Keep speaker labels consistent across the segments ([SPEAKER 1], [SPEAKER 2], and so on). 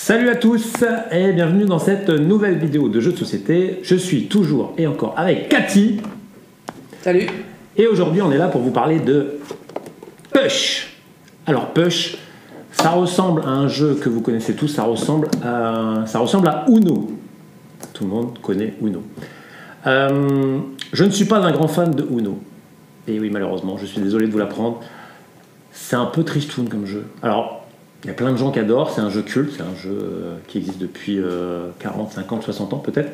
[SPEAKER 1] Salut à tous et bienvenue dans cette nouvelle vidéo de jeux de société. Je suis toujours et encore avec Cathy.
[SPEAKER 2] Salut.
[SPEAKER 1] Et aujourd'hui on est là pour vous parler de Push. Alors Push, ça ressemble à un jeu que vous connaissez tous, ça ressemble à Uno. Tout le monde connaît Uno. Je ne suis pas un grand fan de Uno. Et oui, malheureusement, je suis désolé de vous l'apprendre. C'est un peu tristoun comme jeu. Alors, il y a plein de gens qui adorent, c'est un jeu culte, c'est un jeu qui existe depuis 40, 50, 60 ans peut-être.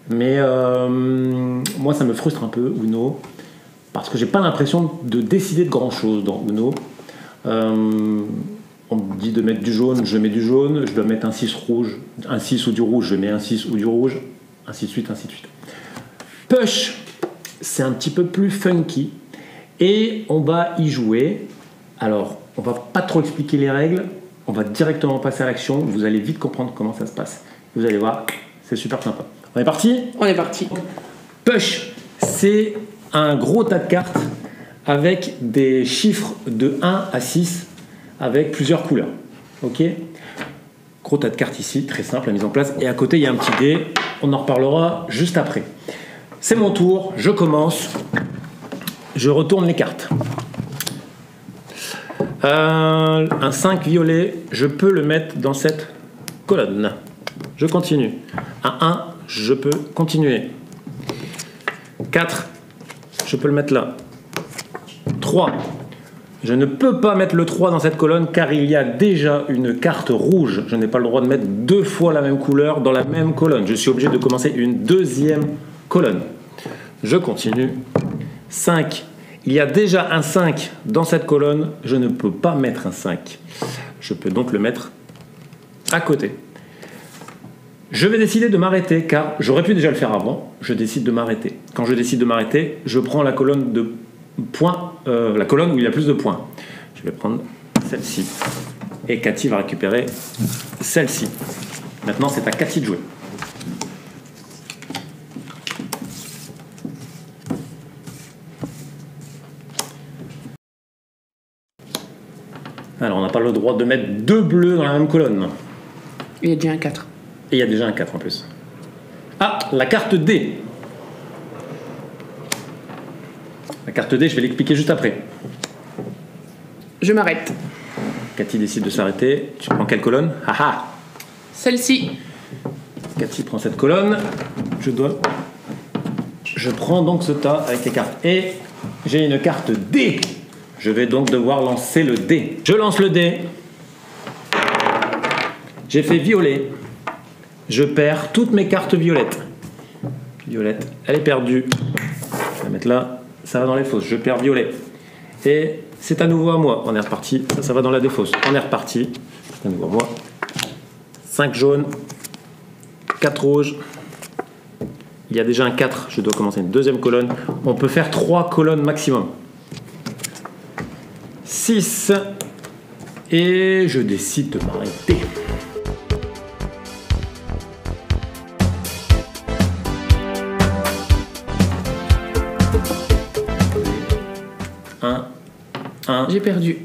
[SPEAKER 1] Mais moi, ça me frustre un peu, Uno, parce que j'ai pas l'impression de décider de grand-chose dans Uno. On me dit de mettre du jaune, je mets du jaune, je dois mettre un 6 rouge, un 6 ou du rouge, je mets un 6 ou du rouge, ainsi de suite, ainsi de suite. Push, c'est un petit peu plus funky, et on va y jouer. Alors, on va pas trop expliquer les règles, on va directement passer à l'action, vous allez vite comprendre comment ça se passe. Vous allez voir, c'est super sympa. On est parti ?
[SPEAKER 2] On est parti.
[SPEAKER 1] Push, c'est un gros tas de cartes avec des chiffres de 1 à 6 avec plusieurs couleurs. Ok ? Gros tas de cartes ici, très simple la mise en place. Et à côté, il y a un petit dé, on en reparlera juste après. C'est mon tour, je commence. Je retourne les cartes. Un 5 violet, je peux le mettre dans cette colonne. Je continue. Un 1, je peux continuer. 4, je peux le mettre là. 3, je ne peux pas mettre le 3 dans cette colonne car il y a déjà une carte rouge. Je n'ai pas le droit de mettre deux fois la même couleur dans la même colonne. Je suis obligé de commencer une deuxième colonne. Je continue. 5, il y a déjà un 5 dans cette colonne, je ne peux pas mettre un 5. Je peux donc le mettre à côté. Je vais décider de m'arrêter car j'aurais pu déjà le faire avant. Je décide de m'arrêter. Quand je décide de m'arrêter, je prends la colonne de points, la colonne où il y a plus de points. Je vais prendre celle-ci. Et Cathy va récupérer celle-ci. Maintenant, c'est à Cathy de jouer. Alors, on n'a pas le droit de mettre deux bleus dans la même colonne.
[SPEAKER 2] Il y a déjà un 4.
[SPEAKER 1] Et il y a déjà un 4 en plus. Ah, la carte D. La carte D, je vais l'expliquer juste après.
[SPEAKER 2] Je m'arrête.
[SPEAKER 1] Cathy décide de s'arrêter. Tu prends quelle colonne ? Ah ah.
[SPEAKER 2] Celle-ci.
[SPEAKER 1] Cathy prend cette colonne. Je prends donc ce tas avec les cartes. Et j'ai une carte D. Je vais donc devoir lancer le dé. Je lance le dé. J'ai fait violet. Je perds toutes mes cartes violettes. Violette, elle est perdue. Je vais la mettre là. Ça va dans les fosses. Je perds violet. Et c'est à nouveau à moi. On est reparti. Ça va dans la défausse. On est reparti. C'est à nouveau à moi. 5 jaunes. 4 rouges. Il y a déjà un 4. Je dois commencer une deuxième colonne. On peut faire 3 colonnes maximum. 6 et je décide de m'arrêter. Un.
[SPEAKER 2] J'ai perdu.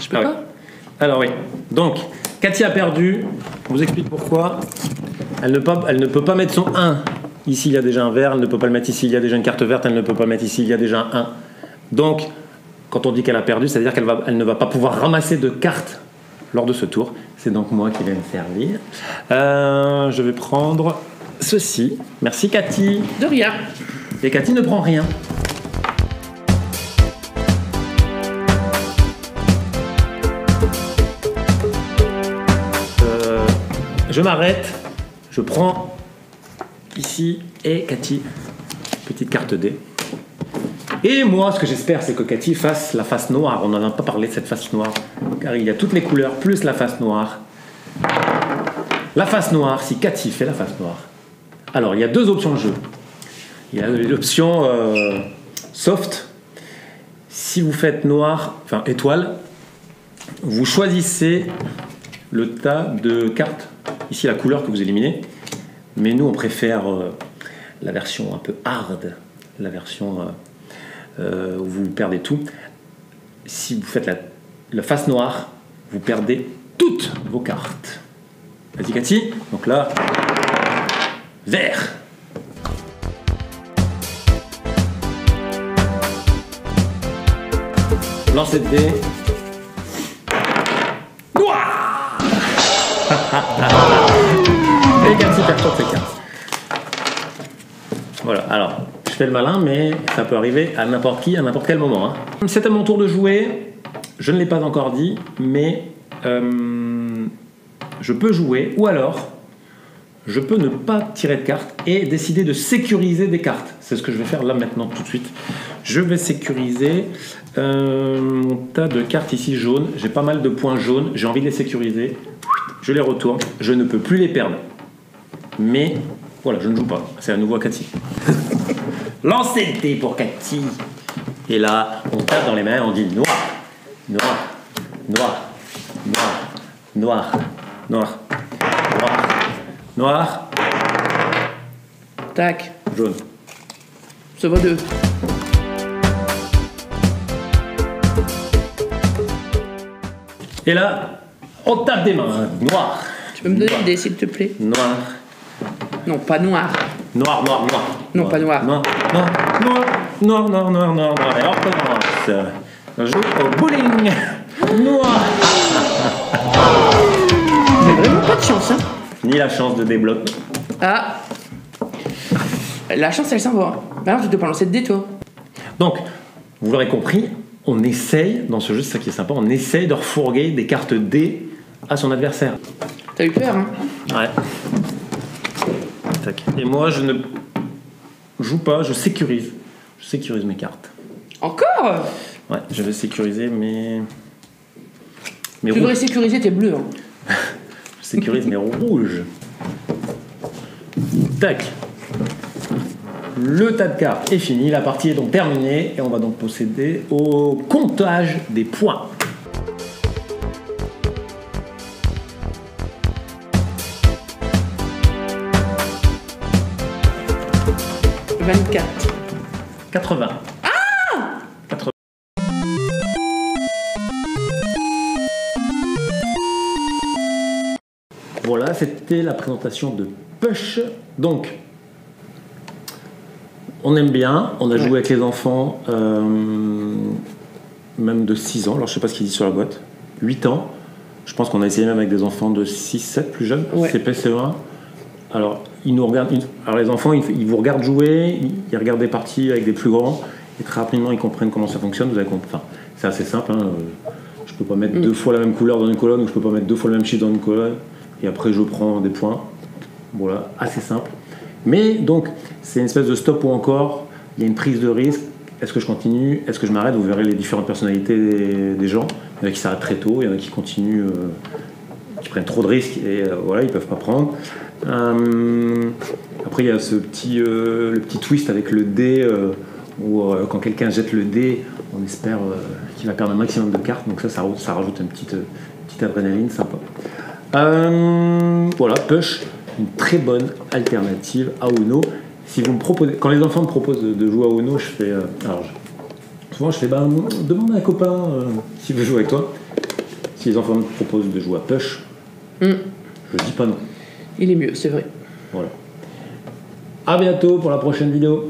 [SPEAKER 2] Je peux pas.
[SPEAKER 1] Alors oui. Donc, Cathy a perdu. On vous explique pourquoi. Elle ne peut pas mettre son 1. Ici, il y a déjà un vert. Elle ne peut pas le mettre ici. Il y a déjà une carte verte. Elle ne peut pas mettre ici. Il y a déjà un 1. Donc, quand on dit qu'elle a perdu, c'est-à-dire qu'elle ne va pas pouvoir ramasser de cartes lors de ce tour. C'est donc moi qui vais me servir. Je vais prendre ceci. Merci Cathy.
[SPEAKER 2] De rien.
[SPEAKER 1] Et Cathy ne prend rien. Je m'arrête. Je prends ici et Cathy, petite carte D. Et moi, ce que j'espère, c'est que Cathy fasse la face noire. On n'en a pas parlé de cette face noire, car il y a toutes les couleurs, plus la face noire. La face noire, si Cathy fait la face noire. Alors, il y a deux options de jeu. Il y a l'option soft. Si vous faites noir, enfin étoile, vous choisissez le tas de cartes. Ici, la couleur que vous éliminez. Mais nous, on préfère la version un peu hard, la version... où vous perdez tout. Si vous faites la face noire, vous perdez toutes vos cartes. Vas-y, Cathy. Donc là, vert. Lancer de dés. Noir. Et Cathy perd toutes ses cartes. Voilà, alors, je fais le malin, mais ça peut arriver à n'importe qui, à n'importe quel moment. Hein. C'est à mon tour de jouer. Je ne l'ai pas encore dit, mais je peux jouer, ou alors je peux ne pas tirer de cartes et décider de sécuriser des cartes. C'est ce que je vais faire là maintenant tout de suite. Je vais sécuriser mon tas de cartes ici jaunes. J'ai pas mal de points jaunes, j'ai envie de les sécuriser. Je les retourne, je ne peux plus les perdre. Mais voilà, je ne joue pas. C'est à nouveau à Cathy. Lancez le dé pour Cathy. Et là, on tape dans les mains, on dit noir, noir, noir, noir, noir, noir, noir, noir.
[SPEAKER 2] Tac.
[SPEAKER 1] Jaune.
[SPEAKER 2] Ça vaut 2.
[SPEAKER 1] Et là, on tape des mains. Noir.
[SPEAKER 2] Tu peux me donner le dé, s'il te plaît?
[SPEAKER 1] Noir.
[SPEAKER 2] Non, pas noir.
[SPEAKER 1] Noir, noir, noir.
[SPEAKER 2] Non, pas noir.
[SPEAKER 1] Noir, noir, noir, noir, noir, noir, noir, noir. Et on recommence. On joue au bowling. Noir.
[SPEAKER 2] J'ai vraiment pas de chance, hein.
[SPEAKER 1] Ni la chance de débloquer.
[SPEAKER 2] Ah. La chance, elle s'en va. Alors, tu dois pas lancer de dé, toi.
[SPEAKER 1] Donc, vous l'aurez compris, on essaye, dans ce jeu, c'est ça qui est sympa, on essaye de refourguer des cartes D à son adversaire.
[SPEAKER 2] T'as eu peur, hein?
[SPEAKER 1] Ouais. Tac. Et moi, je ne joue pas, je sécurise. Je sécurise mes cartes.
[SPEAKER 2] Encore?
[SPEAKER 1] Ouais, je vais sécuriser mes
[SPEAKER 2] Tu devrais sécuriser tes bleus, hein.
[SPEAKER 1] Je sécurise mes rouges. Tac. Le tas de cartes est fini, la partie est donc terminée et on va donc procéder au comptage des points.
[SPEAKER 2] « 24.
[SPEAKER 1] 80. Ah 80. Voilà, c'était la présentation de Push. Donc, on aime bien, on a joué avec les enfants, même de 6 ans, alors je sais pas ce qu'il dit sur la boîte, 8 ans. Je pense qu'on a essayé même avec des enfants de 6-7 plus jeunes, CP, CE1. Alors, ils nous regardent, alors les enfants, ils vous regardent jouer, ils regardent des parties avec des plus grands, et très rapidement, ils comprennent comment ça fonctionne. Vous avez compris. Enfin, c'est assez simple. Hein. Je peux pas mettre 2 fois la même couleur dans une colonne, ou je peux pas mettre 2 fois le même chiffre dans une colonne, et après, je prends des points. Voilà, assez simple. Mais donc, c'est une espèce de stop ou encore. Il y a une prise de risque. Est-ce que je continue? Est-ce que je m'arrête? Vous verrez les différentes personnalités des gens. Il y en a qui s'arrêtent très tôt, il y en a qui continuent, qui prennent trop de risques et voilà, ils peuvent pas prendre. Après, il y a ce petit, le petit twist avec le dé où quand quelqu'un jette le dé, on espère qu'il va perdre un maximum de cartes. Donc ça rajoute une petite adrénaline sympa. Voilà, Push, une très bonne alternative à Uno. Si vous me proposez, quand les enfants me proposent de jouer à Uno, je fais souvent je fais demande à un copain s'il veut jouer avec toi. Si les enfants me proposent de jouer à Push, je dis pas non.
[SPEAKER 2] Il est mieux, c'est vrai.
[SPEAKER 1] Voilà. À bientôt pour la prochaine vidéo.